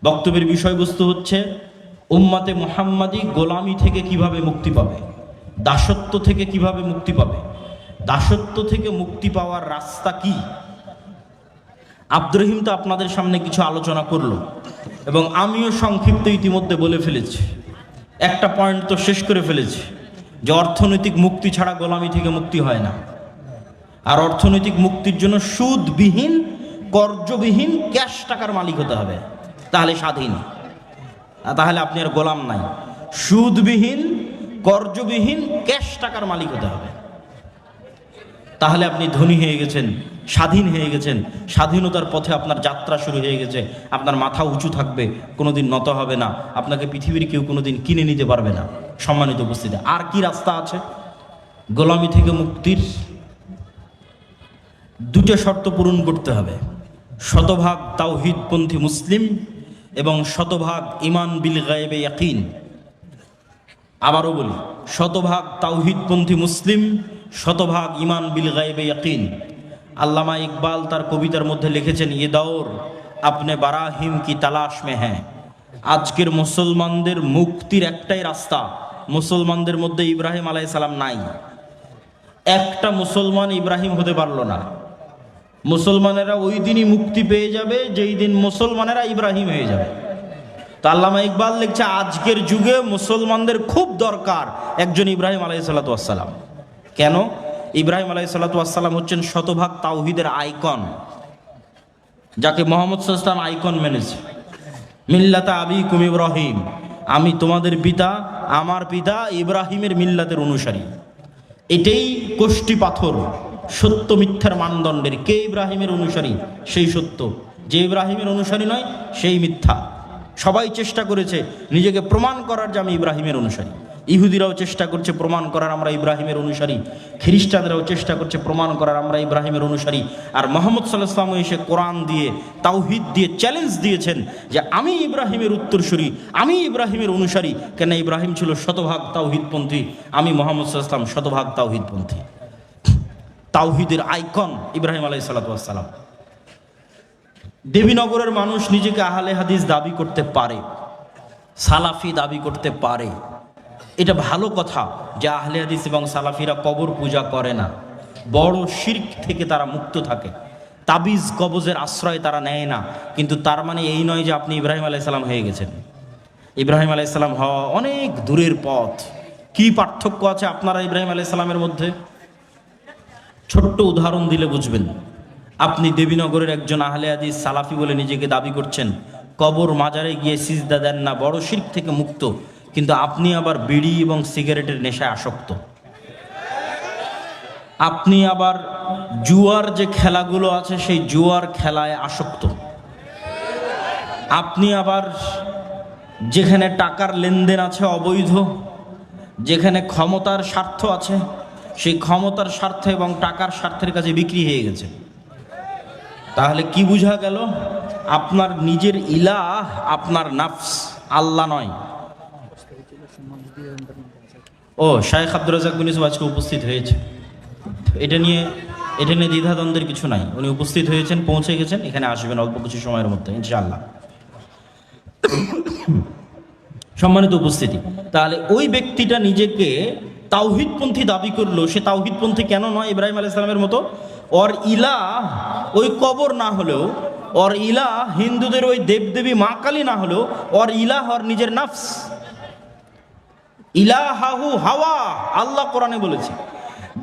বক্তব্যের বিষয়বস্তু হচ্ছে উম্মাতে মুহাম্মাদি গোলামি থেকে কিভাবে মুক্তি পাবে, দাসত্ব থেকে কিভাবে মুক্তি পাবে, দাসত্ব থেকে মুক্তি পাওয়ার রাস্তা কি। আব্দুর রহিম তো আপনাদের সামনে কিছু আলোচনা করলো এবং আমিও সংক্ষিপ্ত ইতিমধ্যে বলে ফেলেছি, একটা পয়েন্ট তো শেষ করে ফেলেছি যে অর্থনৈতিক মুক্তি ছাড়া গোলামি থেকে মুক্তি হয় না। আর অর্থনৈতিক মুক্তির জন্য সুদবিহীন, কর্জবিহীন ক্যাশ টাকার মালিক হতে হবে, তাহলে স্বাধীন। তাহলে আপনি আর গোলাম নাই। সুদবিহীন, কর্জবিহীন ক্যাশ টাকার মালিক হতে হবে, তাহলে আপনি ধনী হয়ে গেছেন, স্বাধীন হয়ে গেছেন। স্বাধীনতার পথে আপনার যাত্রা শুরু হয়ে গেছে। আপনার মাথা উঁচু থাকবে, কোনোদিন নত হবে না, আপনাকে পৃথিবীর কেউ কোনোদিন কিনে নিতে পারবে না। সম্মানিত উপস্থিতি, আর কি রাস্তা আছে গোলামি থেকে মুক্তির? দুটো শর্ত পূরণ করতে হবে, শতভাগ তাওহীদপন্থী মুসলিম এবং শতভাগ ঈমান বিল গায়বে ইয়াকিন। আবারও বলি, শতভাগ তাওহীদপন্থী মুসলিম, শতভাগ ঈমান বিল গায়বে ইয়াকিন। আল্লামা ইকবাল তার কবিতার মধ্যে লিখেছেন, ये दौर अपने বারাহিম কি তালাশ মে হ্যাঁ। আজকের মুসলমানদের মুক্তির একটাই রাস্তা, মুসলমানদের মধ্যে ইব্রাহিম আলাইহিস সালাম নাই। একটা মুসলমান ইব্রাহিম হতে পারলো না। মুসলমানেরা ওই দিনই মুক্তি পেয়ে যাবে যেই দিন মুসলমানেরা ইব্রাহিম হয়ে যাবে। তো আল্লামা ইকবাল লিখছে, আজকের যুগে মুসলমানদের খুব দরকার একজন ইব্রাহিম আলাইহিসসালাতু ওয়াসসালাম। কেন? ইব্রাহিম আলাইহিসসালাতু ওয়াসসালাম হচ্ছেন শতভাগ তাওহীদের আইকন, যাকে মুহাম্মদ সাল্লাল্লাহু আলাইহি ওয়াসাল্লাম আইকন মেনেছে। মিল্লাতা আবিকুম ইব্রাহিম, আমি তোমাদের পিতা, আমার পিতা ইব্রাহিমের মিল্লাতের অনুসারী। এটাই কোষ্টি পাথর সত্য মিথ্যার মানদণ্ডের। কে ইব্রাহিমের অনুসারী সেই সত্য, যে ইব্রাহিমের অনুসারী নয় সেই মিথ্যা। সবাই চেষ্টা করেছে নিজেকে প্রমাণ করার যে আমি ইব্রাহিমের অনুসারী। ইহুদিরাও চেষ্টা করছে প্রমাণ করার আমরা ইব্রাহিমের অনুসারী, খ্রিস্টানরাও চেষ্টা করছে প্রমাণ করার আমরা ইব্রাহিমের অনুসারী। আর মুহাম্মদ সাল্লাল্লাহু আলাইহি ওয়াসাল্লাম এসে কোরআন দিয়ে, তাওহীদ দিয়ে চ্যালেঞ্জ দিয়েছেন যে আমি ইব্রাহিমের উত্তরসূরি, আমি ইব্রাহিমের অনুসারী। কেন? ইব্রাহিম ছিল শতভাগ তাওহীদপন্থী, আমি মুহাম্মদ সাল্লাল্লাহু আলাইহি ওয়াসাল্লাম শতভাগ তাওহীদপন্থী। তাওহীদের আইকন ইব্রাহিম আলাইহিসসালাতু ওয়াসসালাম। দেবীনগরের মানুষ নিজেকে আহলে হাদিস দাবি করতে পারে, সালাফি দাবি করতে পারে, এটা ভালো কথা যে আহলে হাদিস এবং সালাফিরা কবর পূজা করে না, বড় শিরক থেকে তারা মুক্ত থাকে, তাবিজ কবজের আশ্রয় তারা নেয় না। কিন্তু তার মানে এই নয় যে আপনি ইব্রাহিম আলাইহিস সালাম হয়ে গেছেন। ইব্রাহিম আলাইহিস সালাম হওয়া অনেক দূরের পথ। কি পার্থক্য আছে আপনারা ইব্রাহিম আলাইহিস সালামের মধ্যে? ছোট্ট উদাহরণ দিলে বুঝবেন। আপনি দেবীনগরের একজন আহলে হাদিস সালাফি বলে নিজেকে দাবি করছেন, কবর মাজারে গিয়ে সিজদা দেন না, বড় শিরক থেকে মুক্ত, কিন্তু আপনি আবার বিড়ি এবং সিগারেটের নেশায় আসক্ত। আপনি আবার জুয়ার যে খেলাগুলো আছে সেই জুয়ার খেলায় আসক্ত। আপনি আবার যেখানে টাকার লেনদেন আছে অবৈধ, যেখানে ক্ষমতার স্বার্থ আছে সেই ক্ষমতার স্বার্থ এবং টাকার স্বার্থের কাছে বিক্রি হয়ে গেছে। তাহলে কি বোঝা গেল? আপনার নিজের ইলাহ আপনার নাফস, আল্লাহ নয়। ও শায়েখ আব্দুর রাজ্জাক বিন ইউসুফ আজকে উপস্থিত হয়েছে, এটা নিয়ে দ্বিধাদ্বন্দ্বের কিছু নাই। উনি উপস্থিত হয়েছেন, পৌঁছে গেছেন, এখানে আসবেন অল্প কিছু সময়ের মধ্যে ইনশাআল্লাহ। সম্মানিত উপস্থিতি, তাহলে ওই ব্যক্তিটা নিজেকে তাওহীদপন্থী দাবি করলো, সে তাওহীদপন্থী কেন নয় ইব্রাহিম আলাইহিস সালামের মতো? ওর ইলাহ ওই কবর না হলেও, ওর ইলাহ হিন্দুদের ওই দেবদেবী মা কালী না হলেও, ওর ইলাহ ওর নিজের নাফস। ইলাহাহু হাওয়া, আল্লাহ কোরআনে বলেছে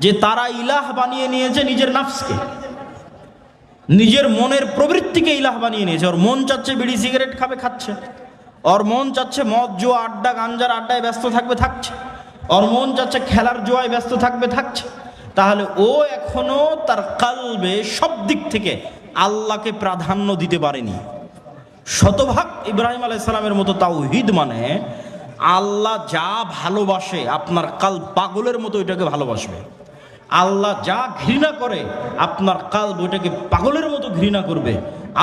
যে তারা ইলাহ বানিয়ে নিয়েছে নিজের নাফসকে, নিজের মনের প্রবৃত্তিকে ইলাহ বানিয়ে নিয়েছে। ওর মন চাচ্ছে বিড়ি সিগারেট খাবে, খাচ্ছে। ওর মন চাচ্ছে মদ জুয়া আড্ডা গাঞ্জার আড্ডায় ব্যস্ত থাকবে, থাকছে। ওর মন চাচ্ছে খেলার জুয়ায় ব্যস্ত থাকবে, থাকছে। তাহলে ও এখনো তার কালবে সব দিক থেকে আল্লাহকে প্রাধান্য দিতে পারেনি। শতভাগ ইব্রাহিম আলাইহিস সালামের মতো তাওহীদ মানে আল্লাহ যা ভালোবাসে আপনার কাল পাগলের মতো ওইটাকে ভালোবাসবে। আল্লাহ যা ঘৃণা করে আপনার কাল ওইটাকে পাগলের মতো ঘৃণা করবে।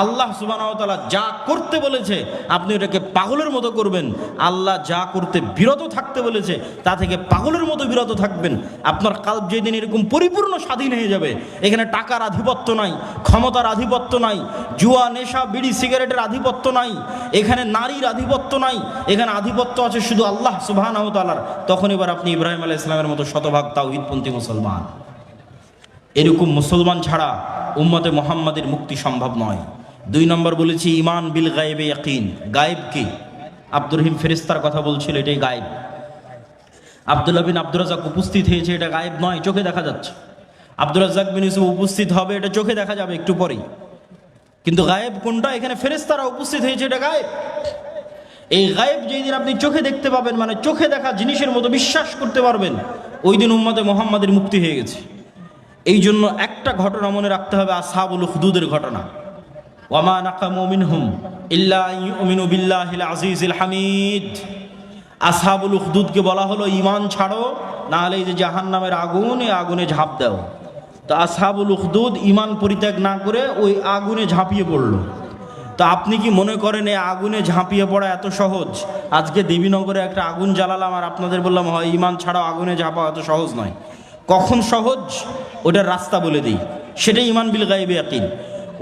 আল্লাহ সুবহানাহু ওয়া তাআলা যা করতে বলেছে আপনি ওটাকে পাগলের মতো করবেন, আল্লাহ যা করতে বিরত থাকতে বলেছে তা থেকে পাগলের মতো বিরত থাকবেন। আপনার কাল্ব যেদিন এরকম পরিপূর্ণ স্বাধীন হয়ে যাবে, এখানে টাকার আধিপত্য নাই, ক্ষমতার আধিপত্য নাই, জুয়া নেশা বিড়ি সিগারেটের আধিপত্য নাই, এখানে নারীর আধিপত্য নাই, এখানে আধিপত্য আছে শুধু আল্লাহ সুবহানাহু ওয়া তাআলার, তখন এবার আপনি ইব্রাহিম আলাইহিস সালামের মতো শতভাগ তাওহীদপন্থী মুসলমান। এরকম মুসলমান ছাড়া উম্মতে মুহাম্মাদের মুক্তি সম্ভব নয়। 2 নম্বর বলেছি ঈমান বিল গায়বে ইয়াকিন। গায়েব কি? আব্দুর রহিম ফেরেশতার কথা বলছিল, এটাই গায়েব। আব্দুল্লাহ বিন আব্দুর রাজ্জাক উপস্থিত হয়েছে, এটা গায়েব নয়, চোখে দেখা যাচ্ছে। আব্দুর রাজ্জাক বিন ইউসুফ উপস্থিত হবে, এটা চোখে দেখা যাবে একটু পরেই। কিন্তু গায়েব কোনটা? এখানে ফেরেশতারা উপস্থিত হয়েছে, এটা গায়েব। এই গায়েব যেই দিন আপনি চোখে দেখতে পাবেন, মানে চোখে দেখা জিনিসের মতো বিশ্বাস করতে পারবেন, ওই দিন উম্মতে মুহাম্মাদের মুক্তি হয়ে গেছে। এই জন্য একটা ঘটনা মনে রাখতে হবে, আসহাবুল উখদুদের ঘটনা। ওয়ামা নাকামু মিনহুম ইল্লা ইউমিনু বিল্লাহিল আজিজিল হামিদ। আসহাবুল উখদুদকে বলা হলো ঈমান ছাড়ো, না হলে এই যে জাহান্নামের আগুন, এই আগুনে ঝাঁপ দাও। তো আসহাবুল উখদুদ ঈমান পরিত্যাগ না করে ওই আগুনে ঝাঁপিয়ে পড়লো। তো আপনি কি মনে করেন এই আগুনে ঝাঁপিয়ে পড়া এত সহজ? আজকে দেবীনগরে একটা আগুন জ্বালালাম আর আপনাদের বললাম হয় ঈমান ছাড়াও আগুনে ঝাঁপা এত সহজ নয়। কখন সহজ ওটার রাস্তা বলে দিই, সেটাই ঈমান বিল গায়বে ইয়াকিন।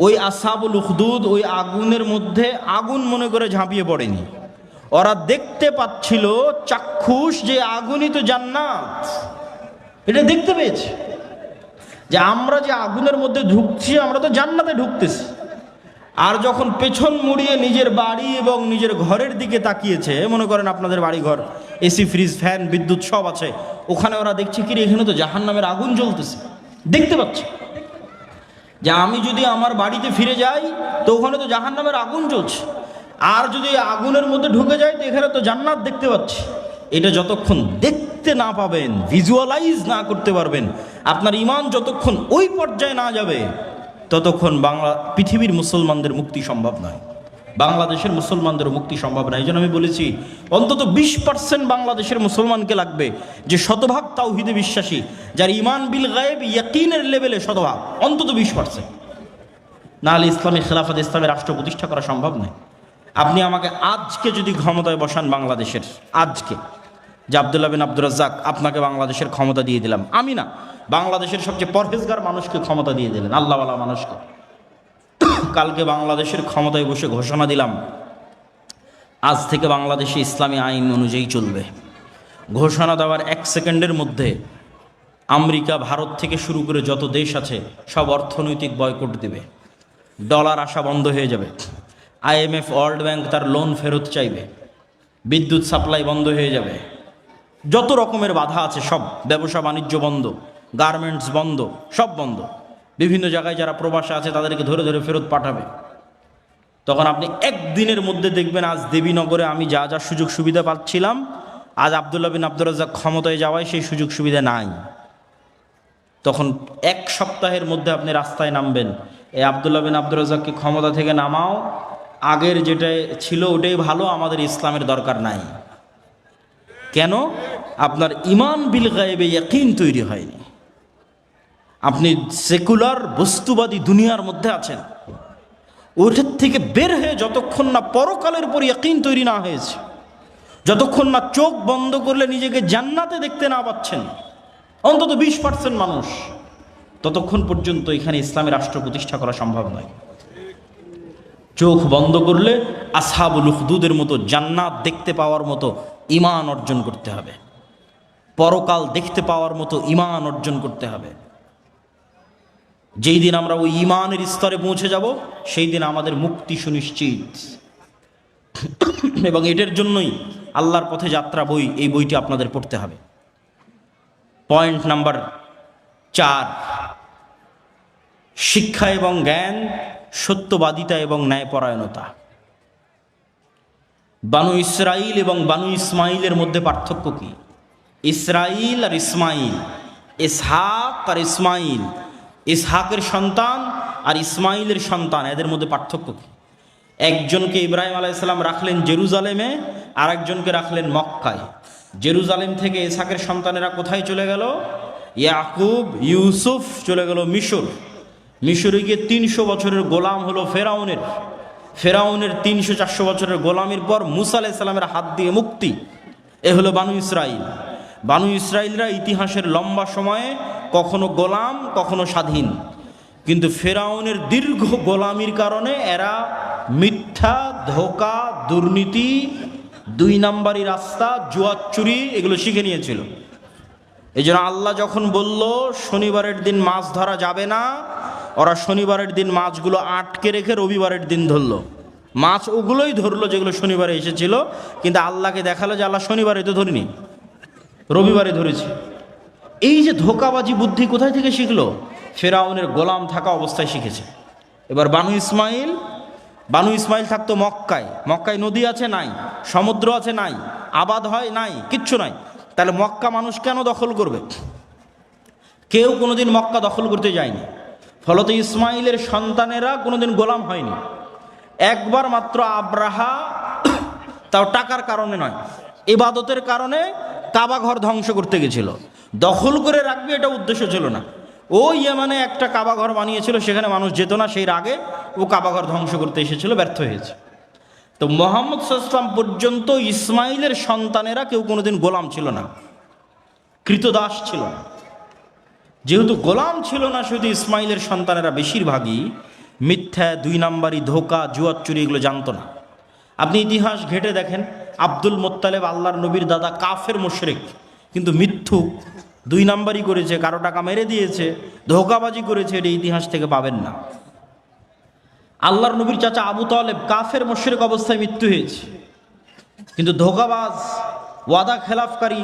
ওই আসহাবুল উখদুদ ওই আগুনের মধ্যে আগুন মনে করে ঝাঁপিয়ে পড়েনি, ওরা দেখতে পাচ্ছিল চাক্ষুষ যে আগুনই তো জান্নাত, এটা দেখতে পেয়েছে যে আমরা যে আগুনের মধ্যে ঢুকছি আমরা তো জান্নাতে ঢুকতেছি। আর যখন পেছন মুড়িয়ে নিজের বাড়ি এবং নিজের ঘরের দিকে তাকিয়েছে, মনে করেন আপনাদের বাড়ি ঘর, এসি ফ্রিজ ফ্যান বিদ্যুৎ সব আছে, ওখানে ওরা দেখছে কি এখানে তো জাহান্নামের আগুন জ্বলতেছে, দেখতে পাচ্ছে যে আমি যদি আমার বাড়িতে ফিরে যাই তো ওখানে তো জাহান্নামের আগুন জ্বলছে, আর যদি আগুনের মধ্যে ঢুকে যাই তো এখানে তো জান্নাত দেখতে পাচ্ছি। এটা যতক্ষণ দেখতে না পাবেন, ভিজুয়ালাইজ না করতে পারবেন, আপনার ঈমান যতক্ষণ ওই পর্যায়ে না যাবে, ততক্ষণ পৃথিবীর মুসলমানদের মুক্তি সম্ভব নয়, বাংলাদেশের মুসলমানদের মুক্তি সম্ভব নয়। এই জন্য আমি বলেছি অন্তত 20% বাংলাদেশের মুসলমানকে লাগবে যে শতভাগ তাওহীদে বিশ্বাসী, যার ঈমান বিল গায়ব ইয়াকিনের লেভেলে শতভাগ, অন্তত 20%। নাহলে ইসলামী খেলাফত, ইসলামের রাষ্ট্র প্রতিষ্ঠা করা সম্ভব নয়। আপনি আমাকে আজকে যদি ক্ষমতায় বসান বাংলাদেশের, আজকে যে আব্দুল্লাহ বিন আব্দুর রাজ্জাক আপনাকে বাংলাদেশের ক্ষমতা দিয়ে দিলাম, আমি না, বাংলাদেশের সবচেয়ে পরহেজগার মানুষকে ক্ষমতা দিয়ে দিলেন, আল্লাহওয়ালা মানুষকে, কালকে বাংলাদেশের ক্ষমতায় বসে ঘোষণা দিলাম আজ থেকে বাংলাদেশে ইসলামী আইন অনুযায়ী চলবে। ঘোষণা দেওয়ার 1 সেকেন্ডের মধ্যে আমেরিকা, ভারত থেকে শুরু করে যত দেশ আছে সব অর্থনৈতিক বয়কট দেবে, ডলার আসা বন্ধ হয়ে যাবে, IMF ওয়ার্ল্ড ব্যাংক তার লোন ফেরত চাইবে, বিদ্যুৎ সাপ্লাই বন্ধ হয়ে যাবে, যত রকমের বাধা আছে সব, ব্যবসা বাণিজ্য বন্ধ, গার্মেন্টস বন্ধ, সব বন্ধ। বিভিন্ন জায়গায় যারা প্রবাসে আছে তাদেরকে ধরে ধরে ফেরত পাঠাবে। তখন আপনি একদিনের মধ্যে দেখবেন আজ দেবীনগরে আমি যা যা সুযোগ সুবিধা পাচ্ছিলাম, আজ আব্দুল্লাহ বিন আব্দুর রাজ্জাক ক্ষমতায় যাওয়ায় সেই সুযোগ সুবিধা নাই। তখন 1 সপ্তাহের মধ্যে আপনি রাস্তায় নামবেন, এই আব্দুল্লাহ বিন আব্দুর রাজ্জাককে ক্ষমতা থেকে নামাও, আগের যেটা ছিল ওটাই ভালো, আমাদের ইসলামের দরকার নাই। কেন? আপনার ঈমান বিল গায়বে ইয়াকিন তৈরি হয়নি। আপনি সেকুলার বস্তুবাদী দুনিয়ার মধ্যে আছেন, ওইটার থেকে বের হয়ে যতক্ষণ না পরকালের উপর ইয়াকিন তৈরি না হয়েছে, যতক্ষণ না চোখ বন্ধ করলে নিজেকে জান্নাতে দেখতে না পাচ্ছেন অন্তত 20% মানুষ, ততক্ষণ পর্যন্ত এখানে ইসলামী রাষ্ট্র প্রতিষ্ঠা করা সম্ভব নয়। চোখ বন্ধ করলে আসহাবুল উখদুদের মতো জান্নাত দেখতে পাওয়ার মতো ঈমান অর্জন করতে হবে, পরকাল দেখতে পাওয়ার মতো ঈমান অর্জন করতে হবে। যেই দিন আমরা ওই ঈমানের স্তরে পৌঁছে যাব সেই দিন আমাদের মুক্তি সুনিশ্চিত। এবং এটার জন্যই আল্লাহর পথে যাত্রা বই, এই বইটি আপনাদের পড়তে হবে। পয়েন্ট নাম্বার 4, শিক্ষা এবং জ্ঞান, সত্যবাদিতা এবং ন্যায়পরায়ণতা। বানু ইসরাইল এবং বানু ইসমাইলের মধ্যে পার্থক্য কি? ইসরাইল আর ইসমাইল, ইসহাক আর ইসমাইল, ইসহাকের সন্তান আর ইসমাইলের সন্তান, এদের মধ্যে পার্থক্য কি? একজনকে ইব্রাহিম আলাইহিস সালাম রাখলেন জেরুজালেমে, আর একজনকে রাখলেন মক্কায়। জেরুজালেম থেকে ইসহাকের সন্তানেরা কোথায় চলে গেল? ইয়াকুব, ইউসুফ চলে গেল মিশর, মিশরে গিয়ে 300 বছরের গোলাম হলো ফেরাউনের। ফেরাউনের 300-400 বছরের গোলামির পর মুসা আলাইহিস সালামের হাত দিয়ে মুক্তি। এ হলো বানু ইসরাইল। বানু ইসরাইলরা ইতিহাসের লম্বা সময়ে কখনো গোলাম কখনো স্বাধীন, কিন্তু ফেরাউনের দীর্ঘ গোলামির কারণে এরা মিথ্যা, ধোঁকা, দুর্নীতি, 2 নাম্বারি রাস্তা, জুয়াচুরি এগুলো শিখে নিয়েছিল। এই জন্য আল্লাহ যখন বলল শনিবারের দিন মাছ ধরা যাবে না, ওরা শনিবারের দিন মাছগুলো আটকে রেখে রবিবারের দিন ধরলো। মাছ ওগুলোই ধরলো যেগুলো শনিবারে এসেছিল, কিন্তু আল্লাহকে দেখালো যে আল্লাহ শনিবারে তো ধরিনি, রবিবারে ধরেছি। এই যে ধোঁকাবাজি বুদ্ধি কোথায় থেকে শিখলো? ফেরাউনের গোলাম থাকা অবস্থায় শিখেছে। এবার বানু ইসমাইল থাকতো মক্কায়। মক্কায় নদী আছে নাই, সমুদ্র আছে নাই, আবাদ হয় নাই, কিচ্ছু নাই। তাহলে মক্কা মানুষ কেন দখল করবে? কেউ কোনোদিন মক্কা দখল করতে যায়নি। ফলত ইসমাইলের সন্তানেরা কোনোদিন গোলাম হয়নি। একবার মাত্র আব্রাহা, তাও টাকার কারণে নয়, ইবাদতের কারণে কাবা ঘর ধ্বংস করতে গেছিল। দখল করে রাখবে এটা উদ্দেশ্য ছিল না। ও ইয়েমানে একটা কাবা ঘর বানিয়েছিল, সেখানে মানুষ যেত না, সেই রাগে ও কাবা ঘর ধ্বংস করতে এসেছিল, ব্যর্থ হয়েছে। তো মুহাম্মদ সাল্লাল্লাহু আলাইহি ওয়াসাল্লাম পর্যন্ত ইসমাইলের সন্তানেরা কেউ কোনোদিন গোলাম ছিল না, কৃতদাস ছিল না। যেহেতু গোলাম ছিল না, সেহেতু ইসমাইলের সন্তানেরা বেশিরভাগই মিথ্যা, 2 নাম্বারি, ধোঁকা, জুয়াচুরি এগুলো জানতো না। আপনি ইতিহাস ঘেটে দেখেন, আব্দুল মোত্তালেব আল্লাহর নবীর দাদা কাফের মুশরিক, কিন্তু মিথ্যুক, 2 নাম্বারি করেছে, কারো টাকা মেরে দিয়েছে, ধোঁকাবাজি করেছে, এটা ইতিহাস থেকে পাবেন না। আল্লাহর নবীর চাচা আবু তালেব কাফের মুশরিক অবস্থায় মৃত্যু হয়েছে, কিন্তু ধোঁকাবাজ, ওয়াদা খেলাফকারী,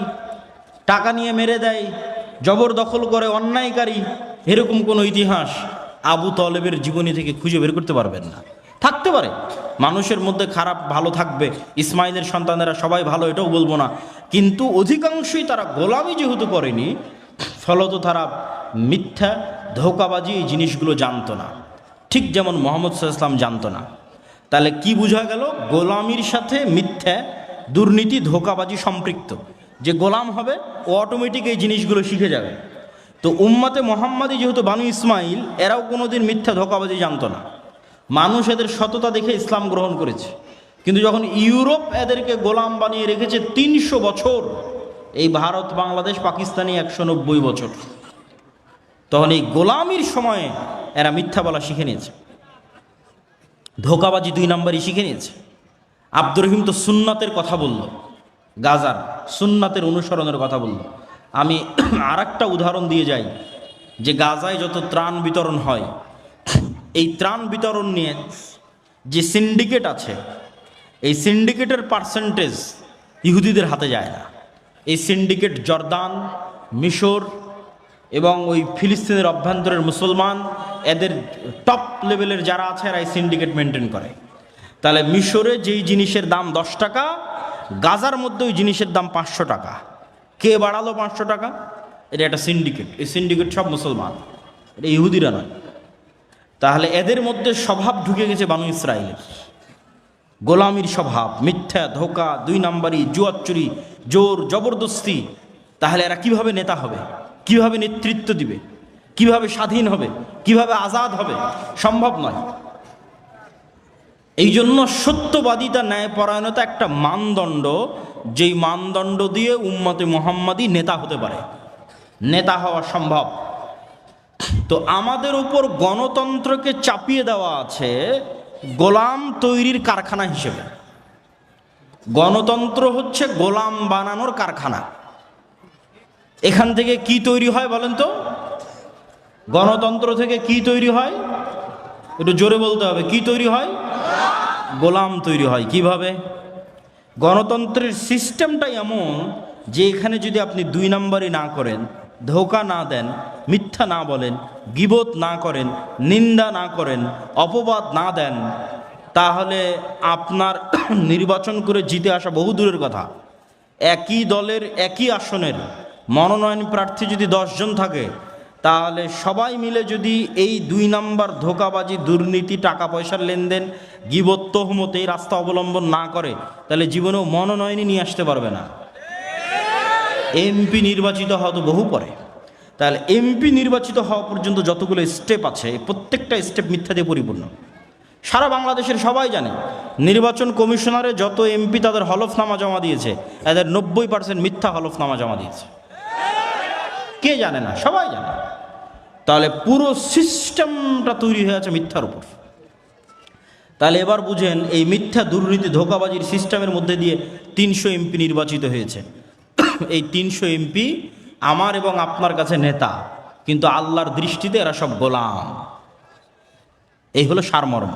টাকা নিয়ে মেরে দেয়, জবরদখল করে, অন্যায়কারী, এরকম কোনো ইতিহাস আবু তালেবের জীবনী থেকে খুঁজে বের করতে পারবেন না। থাকতে পারে, মানুষের মধ্যে খারাপ ভালো থাকবে, ইসমাইলের সন্তানেরা সবাই ভালো এটাও বলবো না, কিন্তু অধিকাংশই তারা গোলামি যেহেতু করেনি, ফলত তারা মিথ্যা, ধোঁকাবাজি এই জিনিসগুলো জানতো না, ঠিক যেমন মুহাম্মদ সাল্লাল্লাহু আলাইহি ওয়াসাল্লাম জানতো না। তাহলে কি বোঝা গেল? গোলামির সাথে মিথ্যা, দুর্নীতি, ধোঁকাবাজি সম্পৃক্ত। যে গোলাম হবে ও অটোমেটিক এই জিনিসগুলো শিখে যাবে। তো উম্মতে মুহাম্মাদি যেহেতু বানু ইসমাইল, এরাও কোনোদিন মিথ্যা, ধোঁকাবাজি জানতো না। মানুষ এদের সততা দেখে ইসলাম গ্রহণ করেছে, কিন্তু যখন ইউরোপ এদেরকে গোলাম বানিয়ে রেখেছে 300 বছর, এই ভারত, বাংলাদেশ, পাকিস্তানি 190 বছর, তখন এই গোলামির সময়ে এরা মিথ্যা বলা শিখে নিয়েছে, ধোঁকাবাজি 2 নাম্বারই শিখে নিয়েছে। আব্দুর রহিম তো সুন্নাতের কথা বলল, গাজার সুন্নাতের অনুসরণের কথা বলল। আমি আর একটা উদাহরণ দিয়ে যাই, যে গাজায় যত ত্রাণ বিতরণ হয়, এই ত্রাণ বিতরণ নিয়ে যে সিন্ডিকেট আছে, এই সিন্ডিকেটের পার্সেন্টেজ ইহুদিদের হাতে যায় না। এই সিন্ডিকেট জর্দান, মিশর এবং ওই ফিলিস্তিনের অভ্যন্তরের মুসলমান, এদের টপ লেভেলের যারা আছে এরা এই সিন্ডিকেট মেনটেন করে। তাহলে মিশরে যেই জিনিসের দাম 10 টাকা, গাজার মধ্যে ওই জিনিসের দাম 500 টাকা। কে বাড়ালো 500 টাকা? এটা একটা সিন্ডিকেট। এই সিন্ডিকেট সব মুসলমান, এটা ইহুদিরা নয়। তাহলে এদের মধ্যে স্বভাব ঢুকে গেছে বানু ইসরাইলের, গোলামির স্বভাব, মিথ্যা, ধোঁকা, 2 নাম্বারি, জুয়াচুরি, জোর জবরদস্তি। তাহলে এরা কিভাবে নেতা হবে, কিভাবে নেতৃত্ব দিবে, কিভাবে স্বাধীন হবে, কিভাবে আজাদ হবে? সম্ভব নয়। এই জন্য সত্যবাদিতা, ন্যায়পরায়ণতা একটা মানদণ্ড, যেই মানদণ্ড দিয়ে উম্মতে মুহাম্মাদি নেতা হতে পারে, নেতা হওয়া সম্ভব। তো আমাদের উপর গণতন্ত্রকে চাপিয়ে দেওয়া আছে গোলাম তৈরির কারখানা হিসেবে। গণতন্ত্র হচ্ছে গোলাম বানানোর কারখানা। এখান থেকে কি তৈরি হয় বলেন তো? গণতন্ত্র থেকে কি তৈরি হয়? একটু জোরে বলতে হবে, কি তৈরি হয়? গোলাম তৈরি হয়। কিভাবে? গণতন্ত্রের সিস্টেমটাই এমন যে এখানে যদি আপনি 2 নাম্বারই না করেন, ধোঁকা না দেন, মিথ্যা না বলেন, গীবত না করেন, নিন্দা না করেন, অপবাদ না দেন, তাহলে আপনার নির্বাচন করে জিতে আসা বহু দূরের কথা। একই দলের একই আসনের মনোনয়ন প্রার্থী যদি 10 জন থাকে, তাহলে সবাই মিলে যদি এই 2 নাম্বার ধোঁকাবাজি, দুর্নীতি, টাকা পয়সার লেনদেন, গীবত, তহমত এই রাস্তা অবলম্বন না করে, তাহলে জীবনেও মনোনয়নই নিয়ে আসতে পারবে না। এমপি নির্বাচিত হওয়া তো বহু পরে। তাহলে এমপি নির্বাচিত হওয়া পর্যন্ত যতগুলো স্টেপ আছে প্রত্যেকটা স্টেপ মিথ্যা দিয়ে পরিপূর্ণ। সারা বাংলাদেশের সবাই জানে নির্বাচন কমিশনারে যত এমপি তাদের হলফনামা জমা দিয়েছে, এদের 90% মিথ্যা হলফনামা জমা দিয়েছে। কে জানে না? সবাই জানে। তাহলে পুরো সিস্টেমটা তৈরি হয়ে আছে মিথ্যার উপর। তাহলে এবার বুঝেন, এই মিথ্যা দুর্নীতি ধোঁকাবাজির সিস্টেমের মধ্যে দিয়ে 300 এমপি নির্বাচিত হয়েছে। এই 300 এমপি আমার এবং আপনার কাছে নেতা, কিন্তু আল্লাহর দৃষ্টিতে এরা সব গোলাম। এই হলো সারমর্ম।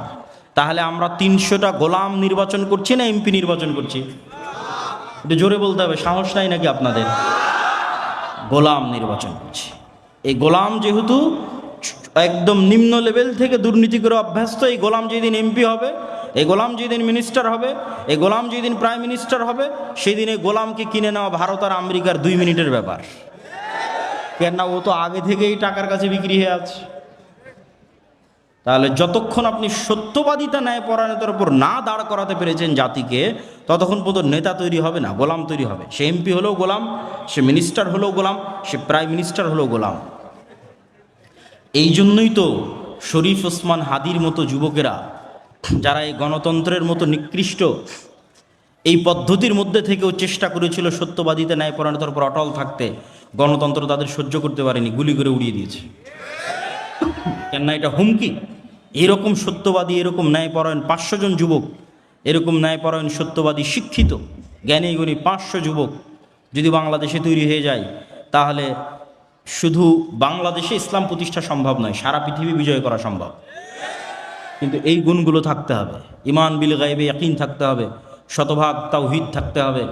তাহলে আমরা 300টা গোলাম নির্বাচন করছি না এমপি নির্বাচন করছি? একটু জোরে বলতে হবে, সাহস নাই নাকি আপনাদের? গোলাম নির্বাচন করছি। এই গোলাম যেহেতু একদম নিম্ন লেভেল থেকে দুর্নীতি করে অভ্যস্ত, এই গোলাম যেদিন এমপি হবে, এই গোলাম যেদিন মিনিস্টার হবে, এই গোলাম যেদিন প্রাইম মিনিস্টার হবে, সেই দিন এই গোলামকে কিনে নেওয়া ভারত আর আমেরিকার 2 মিনিটের ব্যাপার। কেননা ও তো আগে থেকেই টাকার কাছে বিক্রি হয়ে আছে। তাহলে যতক্ষণ আপনি সত্যবাদিতা ন্যায়পরায়ণতার উপর না দাঁড় করাতে পেরেছেন জাতিকে, ততক্ষণ পর্যন্ত নেতা তৈরি হবে না, গোলাম তৈরি হবে। সে এমপি হলেও গোলাম, সে মিনিস্টার হলেও গোলাম, সে প্রাইম মিনিস্টার হলেও গোলাম। এই জন্যই তো শরীফ ওসমান হাদির মতো যুবকেরা, যারা এই গণতন্ত্রের মতো নিকৃষ্ট এই পদ্ধতির মধ্যে থেকেও চেষ্টা করেছিল সত্যবাদিতা ন্যায়পরায়ণতার উপর অটল থাকতে, গণতন্ত্র তাদের সহ্য করতে পারেনি, গুলি করে উড়িয়ে দিয়েছে। কেননা এটা হুমকি। এরকম সত্যবাদী, এরকম ন্যায়পরায়ণ 500 জন যুবক, এরকম ন্যায়পরায়ণ সত্যবাদী শিক্ষিত জ্ঞানী গুণী 500 যুবক যদি বাংলাদেশে তৈরি হয়ে যায়, তাহলে শুধু বাংলাদেশে ইসলাম প্রতিষ্ঠা সম্ভব নয়, সারা পৃথিবী বিজয় করা সম্ভব। কিন্তু এই গুণগুলো থাকতে হবে। ঈমান বিল গায়বে ইয়াকিন থাকতে হবে, শতভাগ তাওহীদ থাকতে হবে,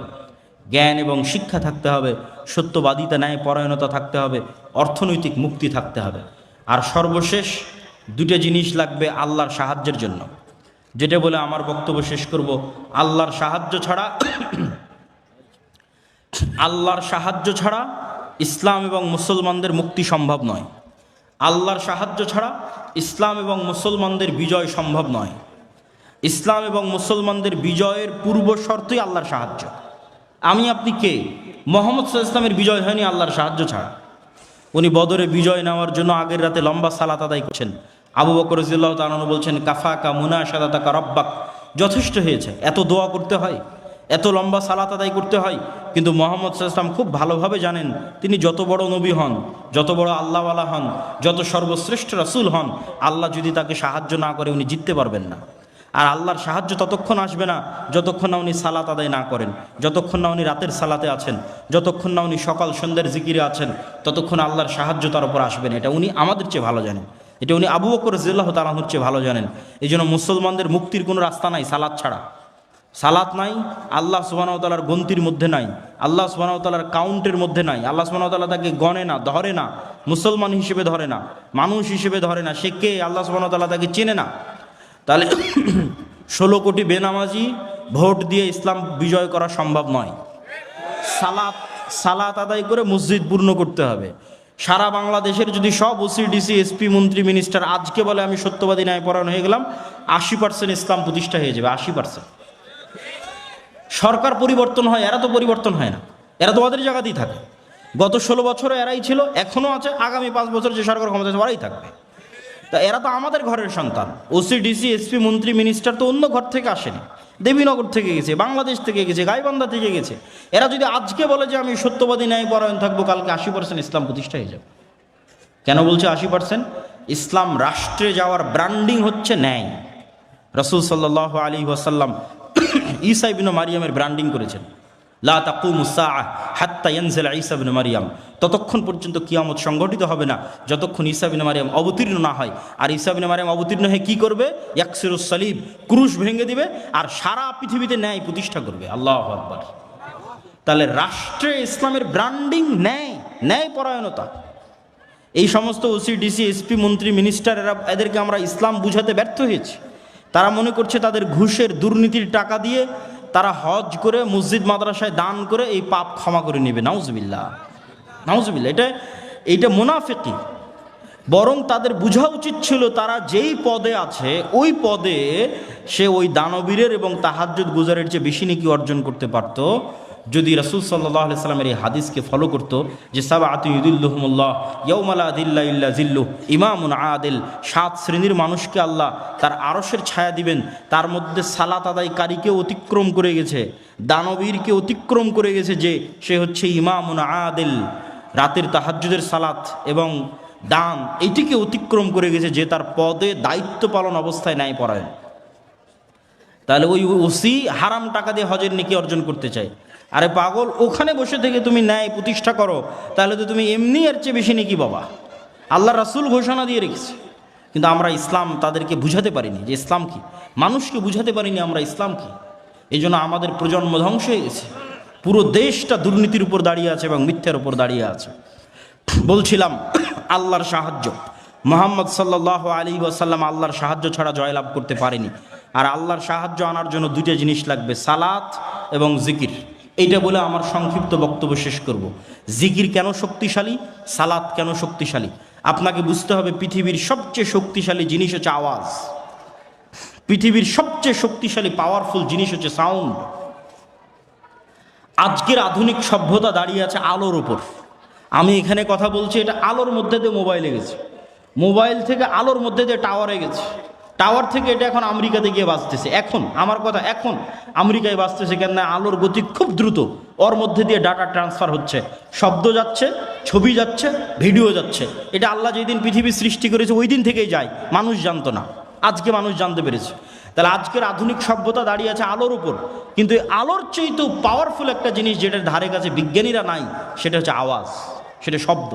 জ্ঞান এবং শিক্ষা থাকতে হবে, সত্যবাদিতা ন্যায়পরায়ণতা থাকতে হবে, অর্থনৈতিক মুক্তি থাকতে হবে। আর সর্বশেষ 2টা জিনিস লাগবে আল্লাহর সাহায্যের জন্য, যেটা বলে আমার বক্তব্য শেষ করব। আল্লাহর সাহায্য ছাড়া ইসলাম এবং মুসলমানদের মুক্তি সম্ভব নয়। আল্লাহর সাহায্য ছাড়া ইসলাম এবং মুসলমানদের বিজয় সম্ভব নয়। ইসলাম এবং মুসলমানদের বিজয়ের পূর্ব শর্তই আল্লাহর সাহায্য। আমি আপনি কে? মুহাম্মদ সাল্লাল্লাহু আলাইহি ওয়াসাল্লামের বিজয় হয়নি আল্লাহর সাহায্য ছাড়া। উনি বদরে বিজয় নেওয়ার জন্য আগের রাতে লম্বা সালাত আদায় করছেন। আবু বকর রাদিয়াল্লাহু তাআলা আনহু বলছেন, কাফাকা মুনাশাদাতাকা রাব্বাক, যথেষ্ট হয়েছে। এত দোয়া করতে হয়, এত লম্বা সালাত আদায় করতে হয়। কিন্তু মুহাম্মদ সাল্লাল্লাহু আলাইহি ওয়াসাল্লাম খুব ভালোভাবে জানেন, তিনি যত বড় নবী হন, যত বড় আল্লাহওয়ালা হন, যত সর্বশ্রেষ্ঠ রাসূল হন, আল্লাহ যদি তাকে সাহায্য না করে উনি জিততে পারবেন না। আর আল্লাহর সাহায্য ততক্ষণ আসবে না যতক্ষণ না উনি সালাত আদায় না করেন, যতক্ষণ না উনি রাতের সালাতে আছেন, যতক্ষণ না উনি সকাল সন্ধ্যার জিকিরে আছেন, ততক্ষণ আল্লাহর সাহায্য তার উপর আসবে না। এটা উনি আমাদের চেয়ে ভালো জানেন, এটা উনি আবু বকর রাদিয়াল্লাহু তাআলা আনহুর চেয়ে ভালো জানেন। এই জন্য মুসলমানদের মুক্তির কোনো রাস্তা নাই সালাত ছাড়া। সালাত নাই, আল্লাহ সুবহানাহু ওয়া তাআলার গন্তির মধ্যে নাই, আল্লাহ সুবহানাহু ওয়া তাআলার কাউন্টের মধ্যে নাই। আল্লাহ সুবহানাহু ওয়া তাআলা তাকে গণে না, ধরে না, মুসলমান হিসেবে ধরে না, মানুষ হিসেবে ধরে না। সে কে? আল্লাহ সুবহানাহু ওয়া তাআলা তাকে চেনে না। তাহলে 16 কোটি বেনামাজি ভোট দিয়ে ইসলাম বিজয় করা সম্ভব নয়। সালাত আদায় করে মসজিদ পূর্ণ করতে হবে। সারা বাংলাদেশের যদি সব ওসি ডিসি এসপি মন্ত্রী মিনিস্টার আজকে বলে আমি সত্যবাদী ন্যায়পরায়ণ হয়ে গেলাম, 80% ইসলাম প্রতিষ্ঠা হয়ে যাবে। 80%। সরকার পরিবর্তন হয়, এরা তো পরিবর্তন হয় না, এরা তো ওদের জায়গাতেই থাকে। গত 16 বছরে এরাই ছিল, এখনও আছে, আগামী 5 বছর যে সরকার ক্ষমতা আছে ওরাই থাকবে। তা এরা তো আমাদের ঘরের সন্তান। ওসি ডিসি এসপি মন্ত্রী মিনিস্টার তো অন্য ঘর থেকে আসেনি, দেবীনগর থেকে গেছে, বাংলাদেশ থেকে গেছে, গাইবান্ধা থেকে গেছে। এরা যদি আজকে বলে যে আমি সত্যবাদী ন্যায়পরায়ণ থাকবো, কালকে 80% ইসলাম প্রতিষ্ঠা হয়ে যাবে। কেন বলছে 80%? ইসলাম রাষ্ট্রে যাওয়ার ব্র্যান্ডিং হচ্ছে ন্যায়। রাসূল সাল্লাল্লাহু আলাইহি ওয়াসাল্লাম ঈসা ইবনে মারিয়ামের ব্র্যান্ডিং করেছেন, লা তাকুমুস সাআহ হাত্তা ইয়ানজিলা ঈসা ইবনে মারিয়াম। ততক্ষণ পর্যন্ত কিয়ামত সংগঠিত হবে না যতক্ষণ ঈসা ইবনে মারিয়াম অবতীর্ণ না হয়। আর ঈসা ইবনে মারিয়াম অবতীর্ণ হয়ে কি করবে? ইয়াকসিরুস সালিব, ক্রুশ ভেঙে দিবে আর সারা পৃথিবীতে ন্যায় প্রতিষ্ঠা করবে। আল্লাহু আকবার। তাহলে রাষ্ট্রে ইসলামের ব্র্যান্ডিং ন্যায়, ন্যায়পরায়ণতা। এই সমস্ত ওসি ডিসি এসপি মন্ত্রী মিনিস্টার, এদেরকে আমরা ইসলাম বুঝাতে ব্যর্থ হয়েছি। তারা মনে করছে তাদের ঘুষের দুর্নীতির টাকা দিয়ে তারা হজ করে মসজিদ মাদ্রাসায় দান করে এই পাপ ক্ষমা করে নেবে। নাউজুবিল্লাহ, নাউজুবিল্লাহ। এইটা মুনাফিকি। বরং তাদের বোঝা উচিত ছিল তারা যেই পদে আছে ওই পদে সে ওই দানবীরের এবং তাহাজ্জুদ গুজারের চেয়ে বেশি নেকি অর্জন করতে পারত, যদি রাসূল সাল্লাল্লাহু আলাইহি সাল্লামের এই হাদিসকে ফলো করত যে সাবআতু ইউদিল্লুহুমুল্লাহ ইয়াউমা লা যিল্লা ইল্লা যিল্লুহ, ইমামুন আদিল, 7 শ্রেণীর মানুষকে আল্লাহ তার আরশের ছায়া দিবেন, তার মধ্যে সালাত আদায়কারীকে অতিক্রম করে গেছে, দানবীরকে অতিক্রম করে গেছে, যে সে হচ্ছে ইমামুন আদিল, রাতের তাহাজ্জুদের সালাত এবং দান এইটিকে অতিক্রম করে গেছে, যে তার পদে দায়িত্ব পালন অবস্থায় ন্যায় পরায়ণ। তাহলে ওই ওসি হারাম টাকা দিয়ে হজের নেকি অর্জন করতে চায়। আরে পাগল, ওখানে বসে থেকে তুমি ন্যায় প্রতিষ্ঠা করো, তাহলে তো তুমি এমনি এর চেয়ে বেশি নেকি বাবা। আল্লাহ রাসূল ঘোষণা দিয়ে রেখেছে, কিন্তু আমরা ইসলাম তাদেরকে বুঝাতে পারিনি যে ইসলাম কি, মানুষকে বুঝাতে পারিনি আমরা ইসলাম কি। এই জন্য আমাদের প্রজন্ম ধ্বংস হয়ে গেছে, পুরো দেশটা দুর্নীতির উপর দাঁড়িয়ে আছে এবং মিথ্যার উপর দাঁড়িয়ে আছে। বলছিলাম আল্লাহর সাহায্য, মুহাম্মদ সাল্লাল্লাহু আলাইহি ওয়াসাল্লাম আল্লাহর সাহায্য ছাড়া জয়লাভ করতে পারেনি। আর আল্লাহর সাহায্য আনার জন্য দুইটা জিনিস লাগবে, সালাত এবং জিকির। এইটা বলে আমার সংক্ষিপ্ত বক্তব্য শেষ করব। জিকির কেন শক্তিশালী, সালাত কেন শক্তিশালী, আপনাকে বুঝতে হবে। পৃথিবীর সবচেয়ে শক্তিশালী জিনিস হচ্ছে আওয়াজ, পৃথিবীর সবচেয়ে শক্তিশালী পাওয়ারফুল জিনিস হচ্ছে সাউন্ড। আজকের আধুনিক সভ্যতা দাঁড়িয়ে আছে আলোর উপর। আমি এখানে কথা বলছি, এটা আলোর মধ্যে দিয়ে মোবাইলে গেছে, মোবাইল থেকে আলোর মধ্যে দিয়ে টাওয়ারে গেছে, টাওয়ার থেকে এটা এখন আমেরিকাতে গিয়ে বাজতেছে। এখন আমার কথা, এখন আমেরিকায় বাজতেছে, কেন? আলোর গতি খুব দ্রুত, ওর মধ্যে দিয়ে ডাটা ট্রান্সফার হচ্ছে, শব্দ যাচ্ছে, ছবি যাচ্ছে, ভিডিও যাচ্ছে। এটা আল্লাহ যেদিন পৃথিবী সৃষ্টি করেছে ওই দিন থেকেই যায়, মানুষ জানতো না, আজকে মানুষ জানতে পেরেছে। তাহলে আজকের আধুনিক সভ্যতা দাঁড়িয়ে আছে আলোর উপর, কিন্তু এই আলোর চেয়েতেও পাওয়ারফুল একটা জিনিস যেটার ধারে কাছে বিজ্ঞানীরা নাই, সেটা হচ্ছে আওয়াজ, সেটা শব্দ।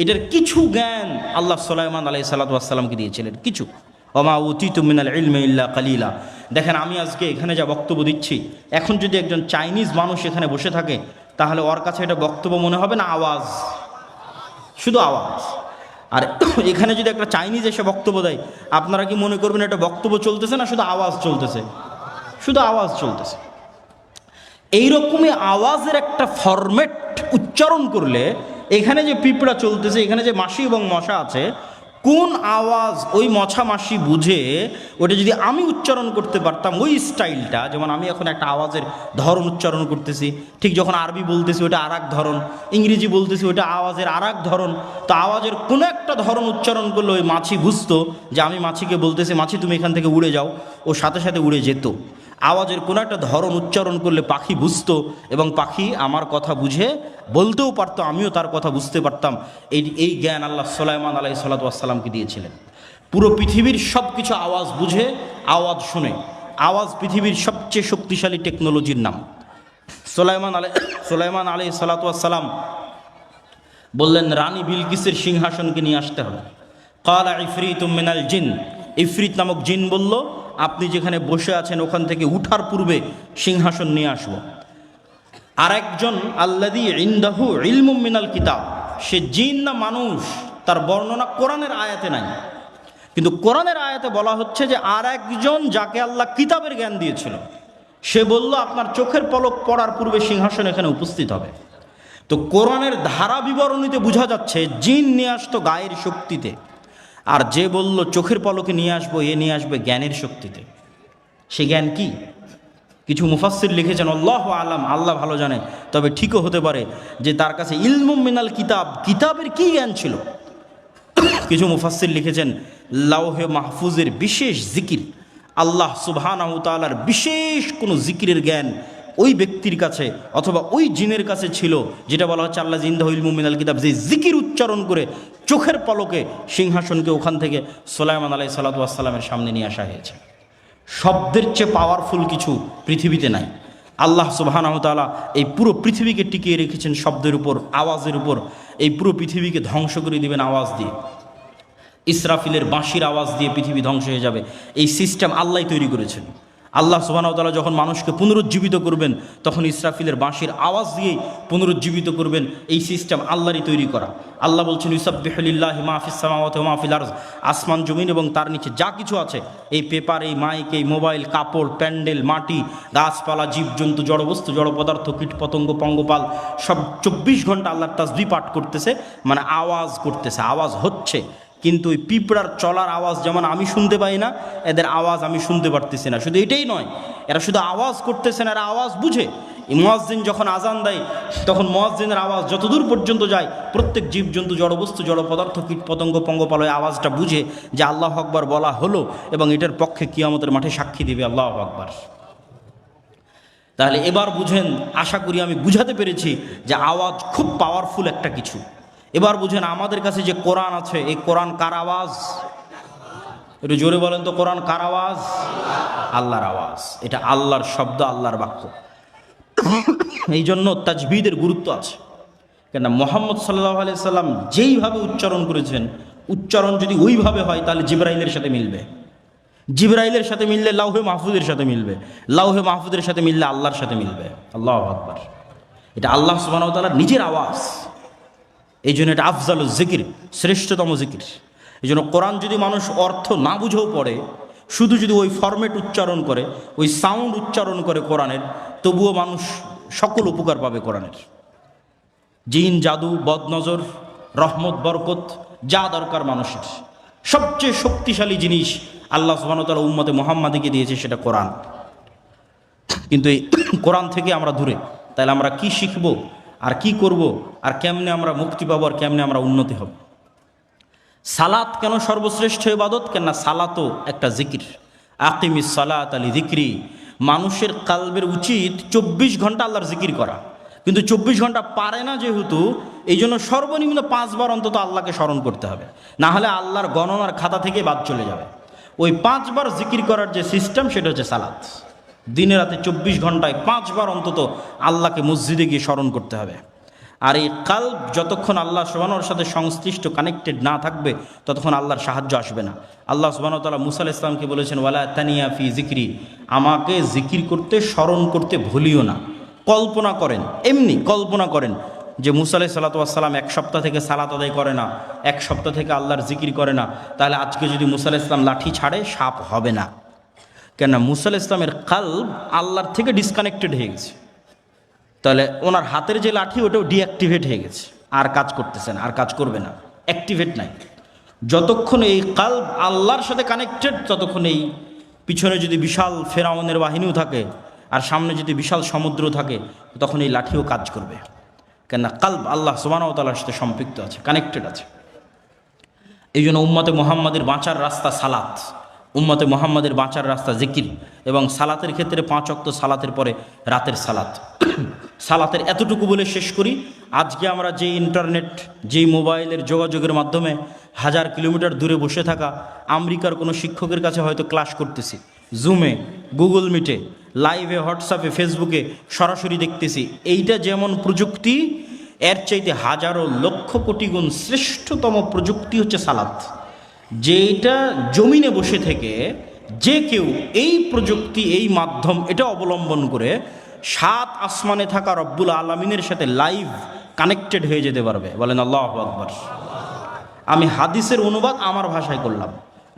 এটার কিছু জ্ঞান আল্লাহ সুলাইমান আলাইহিস সালাতু ওয়াস সালামকে দিয়েছিলেন, কিছু। ওমা উতিতু মিনাল ইলমি ইল্লা কালিলা। দেখেন, আমি আজকে এখানে যা বক্তব্য দিচ্ছি, এখন যদি একজন চাইনিজ মানুষ এখানে বসে থাকে, তাহলে ওর কাছে এটা বক্তব্য মনে হবে না আওয়াজ, শুধু আওয়াজ। আর এখানে যদি একটা চাইনিজ এসে বক্তব্য দেয়, আপনারা কি মনে করবেন এটা বক্তব্য চলতেছে না শুধু আওয়াজ চলতেছে? শুধু আওয়াজ চলতেছে। এইরকমই আওয়াজের একটা ফরম্যাট উচ্চারণ করলে, এখানে যে পিঁপড়া চলতেছে, এখানে যে মাছি এবং মশা আছে, কোন আওয়াজ ওই মশা মাছি বুঝে ওটা যদি আমি উচ্চারণ করতে পারতাম ওই স্টাইলটা, যেমন আমি এখন একটা আওয়াজের ধরন উচ্চারণ করতেছি, ঠিক যখন আরবি বলতেছি ওটা আর এক ধরন, ইংরেজি বলতেছি ওটা আওয়াজের আর এক ধরন। তো আওয়াজের কোনো একটা ধরন উচ্চারণ করলে ওই মাছি বুঝতো যে আমি মাছিকে বলতেছি মাছি তুমি এখান থেকে উড়ে যাও, ও সাথে সাথে উড়ে যেত। আওয়াজের কোনো একটা ধরন উচ্চারণ করলে পাখি বুঝতো, এবং পাখি আমার কথা বুঝে বলতেও পারতো, আমিও তার কথা বুঝতে পারতাম। এই জ্ঞান আল্লাহ সুলাইমান আলাইহিস সালাতু ওয়াস সালামকে দিয়েছিলেন। পুরো পৃথিবীর সব কিছু আওয়াজ বুঝে, আওয়াজ শুনে। আওয়াজ পৃথিবীর সবচেয়ে শক্তিশালী টেকনোলজির নাম। সুলাইমান আলাইহিস সালাতু ওয়াস সালাম বললেন রানী বিলকিসের সিংহাসনকে নিয়ে আসতে হবে। ক্বালা ইফরিতুম মিনাল জিন, ইফরিত নামক জিন বলল, আপনি যেখানে বসে আছেন ওখান থেকে উঠার পূর্বে সিংহাসন নিয়ে আসবো। আরেকজন আল্লাযী ইনদাহু ইলমুম মিনাল কিতাব, সে জিন না মানুষ তার বর্ণনা কোরআনের আয়াতে নাই, কিন্তু কোরআনের আয়াতে বলা হচ্ছে যে আর একজন যাকে আল্লাহ কিতাবের জ্ঞান দিয়েছিল, সে বলল আপনার চোখের পলক পড়ার পূর্বে সিংহাসন এখানে উপস্থিত হবে। তো কোরআনের ধারা বিবরণীতে বোঝা যাচ্ছে জিন নিয়ে আসতো গায়ের শক্তিতে, আর যে বলল চোখের পলকে নিয়ে আসবো, এ নিয়ে আসবে জ্ঞানের শক্তিতে। সে জ্ঞান কি? কিছু মুফাসসির লিখেছেন আল্লাহু আলাম, আল্লাহ ভালো জানে, তবে ঠিকও হতে পারে যে তার কাছে ইলমুম মিনাল কিতাব, কিতাবের কি জ্ঞান ছিল। কিছু মুফাসসির লিখেছেন লাওহে মাহফুজের বিশেষ জিকির, আল্লাহ সুবহানাহু ওয়া তাআলার বিশেষ কোনো জিকিরের জ্ঞান ওই ব্যক্তির কাছে অথবা ওই জিনের কাছে ছিল, যেটা বলা হচ্ছে আল্লাহ ইনদাহু ইলমুম মিনাল কিতাব, যে জিকির উচ্চারণ করে চোখের পলকে সিংহাসনকে ওখান থেকে সুলাইমান আলাইহিস সালাতু ওয়াস সালামের সামনে নিয়ে আসা হয়েছে। শব্দের চেয়ে পাওয়ারফুল কিছু পৃথিবীতে নাই। আল্লাহ সুবহানাহু ওয়া তাআলা এই পুরো পৃথিবীকে টিকিয়ে রেখেছেন শব্দের উপর, আওয়াজের উপর। এই পুরো পৃথিবীকে ধ্বংস করে দিবেন আওয়াজ দিয়ে। ইসরাফিলের বাঁশির আওয়াজ দিয়ে পৃথিবী ধ্বংস হয়ে যাবে। এই সিস্টেম আল্লাহই তৈরি করেছেন। আল্লাহ সুবহানাহু ওয়া তাআলা যখন মানুষকে পুনরুজ্জীবিত করবেন, তখন ইসরাফিলের বাঁশির আওয়াজ দিয়েই পুনরুজ্জীবিত করবেন। এই সিস্টেম আল্লাহরই তৈরি করা। আল্লাহ বলছেন ইউসাব্বিহু লিল্লাহি মা ফিস সামাওয়াতি ওয়া মা ফিল আরজ, আসমান জমিন এবং তার নিচে যা কিছু আছে, এই পেপার, এই মাইক, এই মোবাইল, কাপড়, প্যান্ডেল, মাটি, গাছপালা, জীবজন্তু, জড়বস্তু, জড় পদার্থ, কীট পতঙ্গ, পঙ্গপাল, সব 24 ঘন্টা আল্লাহর তাসবিহ পাঠ করতেছে, মানে আওয়াজ করতেছে, আওয়াজ হচ্ছে। কিন্তু ওই পিঁপড়ার চলার আওয়াজ যেমন আমি শুনতে পাই না, এদের আওয়াজ আমি শুনতে পারতেছি না। শুধু এটাই নয়, এরা শুধু আওয়াজ করতেছে না, এরা আওয়াজ বুঝে। মুয়াজ্জিন যখন আজান দেয় তখন মুয়াজ্জিনের আওয়াজ যতদূর পর্যন্ত যায় প্রত্যেক জীবজন্তু, জড়বস্তু, জড় পদার্থ, কীট পতঙ্গ, পঙ্গপালয় আওয়াজটা বুঝে যে আল্লাহু আকবার বলা হলো এবং এটার পক্ষে কিয়ামতের মাঠে সাক্ষী দিবে আল্লাহু আকবার। তাহলে এবার বুঝেন, আশা করি আমি বুঝাতে পেরেছি যে আওয়াজ খুব পাওয়ারফুল একটা কিছু। এবার বুঝেন আমাদের কাছে যে কোরআন আছে, এই কোরআন কার আওয়াজ? একটু জোরে বলেন তো, কোরআন কার আওয়াজ? আল্লাহর আওয়াজ। এটা আল্লাহর শব্দ, আল্লাহর বাক্য। এই জন্য তাজবিদের গুরুত্ব আছে। কেন মুহাম্মদ সাল্লাল্লাহু আলাইহি সাল্লাম যেইভাবে উচ্চারণ করেছেন, উচ্চারণ যদি ওইভাবে হয় তাহলে জিবরাইলের সাথে মিলবে, জিবরাইলের সাথে মিললে লাউহে মাহফুজের সাথে মিলবে, লাউহে মাহফুজের সাথে মিললে আল্লাহর সাথে মিলবে। আল্লাহু আকবার। এটা আল্লাহ সুবহানাহু ওয়া তাআলার নিজের আওয়াজ। এই জন্য এটা আফজালুজ জিকির, শ্রেষ্ঠতম জিকির। এই জন্য কোরআন যদি মানুষ অর্থ না বুঝেও পড়ে, শুধু যদি ওই ফরম্যাট উচ্চারণ করে, ওই সাউন্ড উচ্চারণ করে কোরআনের, তবুও মানুষ সকল উপকার পাবে কোরআনের। জিন, জাদু, বদনজর, রহমত, বরকত যা দরকার মানুষের, সবচেয়ে শক্তিশালী জিনিস আল্লাহ সুবহানাহু ওয়া তাআলা উম্মতে মুহাম্মাদীকে দিয়েছে, সেটা কোরআন। কিন্তু এই কোরআন থেকে আমরা দূরে। তাহলে আমরা কি শিখব আর কি করব আর কেমনে আমরা মুক্তি পাবো আর কেমনে আমরা উন্নতি হব? সালাত কেন সর্বশ্রেষ্ঠ ইবাদত? কেন না সালাতও একটা জিকির। আকিমিস সালাত আলি যিকরি। মানুষের কালবের উচিত 24 ঘন্টা আল্লাহর জিকির করা, কিন্তু 24 ঘন্টা পারে না যেহেতু, এই জন্য সর্বনিম্ন 5 বার অন্তত আল্লাহকে স্মরণ করতে হবে, না হলে আল্লাহর গণনার খাতা থেকে বাদ চলে যাবে। ওই 5 বার জিকির করার যে সিস্টেম, সেটা হচ্ছে সালাত। দিনে রাতে 24 ঘন্টায় 5 বার অন্তত আল্লাহকে মসজিদে গিয়ে স্মরণ করতে হবে। আর এই কালব যতক্ষণ আল্লাহ সুবহানাহু ওয়া তাআলার সাথে সংশ্লিষ্ট, কানেক্টেড না থাকবে, ততক্ষণ আল্লাহর সাহায্য আসবে না। আল্লাহ সুবহানাহু ওয়া তাআলা মুসা আলাইহিস সালামকে বলেছেন, ওয়ালা তানিয়া ফি যিকরি, আমাকে জিকির করতে, স্মরণ করতে ভুলিও না। কল্পনা করেন, এমনি কল্পনা করেন যে মুসা আলাইহিস সালাতু ওয়াস সালাম 1 সপ্তাহ থেকে সালাত আদায় করে না, 1 সপ্তাহ থেকে আল্লাহর জিকির করে না, তাহলে আজকে যদি মুসা আলাইহিস সালাম লাঠি ছাড়ে, সাপ হবে না। কেন? মুসা আলাইহিস সালামের কালব আল্লাহর থেকে ডিসকানেক্টেড হয়ে গেছে। তাহলে ওনার হাতের যে লাঠি, ওটাও ডিঅ্যাক্টিভেট হয়ে গেছে, আর কাজ করতেছে না, আর কাজ করবে না, অ্যাক্টিভেট নাই। যতক্ষণ এই কালব আল্লাহর সাথে কানেক্টেড, ততক্ষণ এই পিছনে যদি বিশাল ফেরাউনের বাহিনীও থাকে আর সামনে যদি বিশাল সমুদ্র থাকে, তখন এই লাঠিও কাজ করবে। কেননা কালব আল্লাহ সুবহানাহু ওয়া তাআলার সাথে সম্পৃক্ত আছে, কানেক্টেড আছে। এই জন্য উম্মতে মুহাম্মাদের বাঁচার রাস্তা সালাত, উম্মতে মুহাম্মাদের বাঁচার রাস্তা জিকির। এবং সালাতের ক্ষেত্রে 5 ওয়াক্ত সালাতের পরে রাতের সালাত। সালাতের এতটুকু বলে শেষ করি। আজকে আমরা যে ইন্টারনেট, যেই মোবাইলের যোগাযোগের মাধ্যমে 1000 কিলোমিটার দূরে বসে থাকা আমেরিকার কোনো শিক্ষকের কাছে হয়তো ক্লাস করতেছি, জুমে, গুগল মিটে, লাইভে, হোয়াটসঅ্যাপে, ফেসবুকে সরাসরি দেখতেছি। এইটা যেমন প্রযুক্তি, এর চাইতে হাজারো লক্ষ কোটি গুণ শ্রেষ্ঠতম প্রযুক্তি হচ্ছে সালাত। যেটা জমিনে বসে থেকে যে কেউ এই প্রযুক্তি, এই মাধ্যম, এটা অবলম্বন করে 7 আসমানে থাকা রব্বুল আলামিনের সাথে লাইভ কানেক্টেড হয়ে যেতে পারবে। বলেন আল্লাহু আকবার। আমি হাদিসের অনুবাদ আমার ভাষায় করলাম।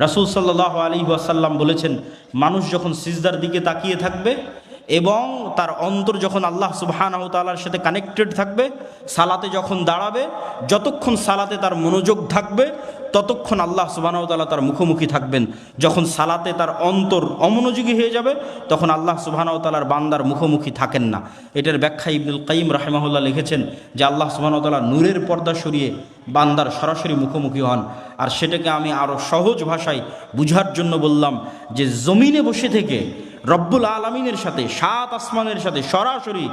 রাসূল সাল্লাল্লাহু আলাইহি ওয়াসাল্লাম বলেছেন, মানুষ যখন সিজদার দিকে তাকিয়ে থাকবে এবং তার অন্তর যখন আল্লাহ সুবহানাহু ওয়া তাআলার সাথে কানেক্টেড থাকবে, সালাতে যখন দাঁড়াবে, যতক্ষণ সালাতে তার মনোযোগ থাকবে, ততক্ষণ আল্লাহ সুবহানাহু ওয়া তাআলা তার মুখোমুখি থাকবেন। যখন সালাতে তার অন্তর অমনোযোগী হয়ে যাবে, তখন আল্লাহ সুবহানাহু ওয়া তাআলার বান্দার মুখোমুখি থাকেন না। এটার ব্যাখ্যা ইবনুল কাইয়িম রাহিমাহুল্লাহ লিখেছেন যে আল্লাহ সুবহানাহু ওয়া তাআলা নূরের পর্দা সরিয়ে বান্দার সরাসরি মুখোমুখি হন। আর সেটাকে আমি আরও সহজ ভাষায় বুঝার জন্য বললাম যে জমিনে বসে থেকে রব্বুল আলামিনের সাথে, 7 আসমানের সাথে সরাসরি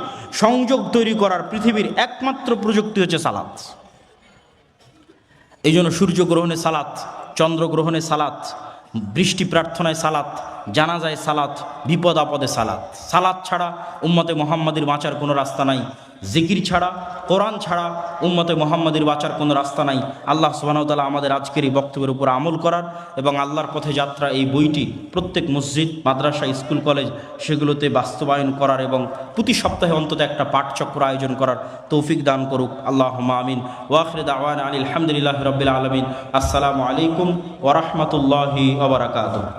সংযোগ তৈরি করার পৃথিবীর একমাত্র প্রযুক্তি হচ্ছে সালাত। এই জন্য সূর্যগ্রহণে সালাত, চন্দ্রগ্রহণে সালাত, বৃষ্টি প্রার্থনায় সালাত, জানাজায় সালাত, বিপদ আপদে সালাত। সালাত ছাড়া উম্মতে মুহাম্মাদির বাঁচার কোনো রাস্তা নাই। জিকির ছাড়া, কোরআন ছাড়া উম্মতে মুহাম্মাদির বাঁচার কোনো রাস্তা নাই। আল্লাহ সুবহানাহু ওয়া তাআলা আমাদের আজকের এই বক্তব্যের উপর আমল করার এবং আল্লাহর পথে যাত্রা, এই বইটি প্রত্যেক মসজিদ, মাদ্রাসা, স্কুল, কলেজ সেগুলোতে বাস্তবায়ন করার এবং প্রতি সপ্তাহে অন্তত একটা পাঠচক্র আয়োজন করার তৌফিক দান করুক। আল্লাহুম্মা আমিন। ওয়া আখিরু দাওয়ানা আলহামদুলিল্লাহি রাব্বিল আলামিন। আসসালামু আলাইকুম ওয়া রাহমাতুল্লাহি ওয়া বারাকাতুহু।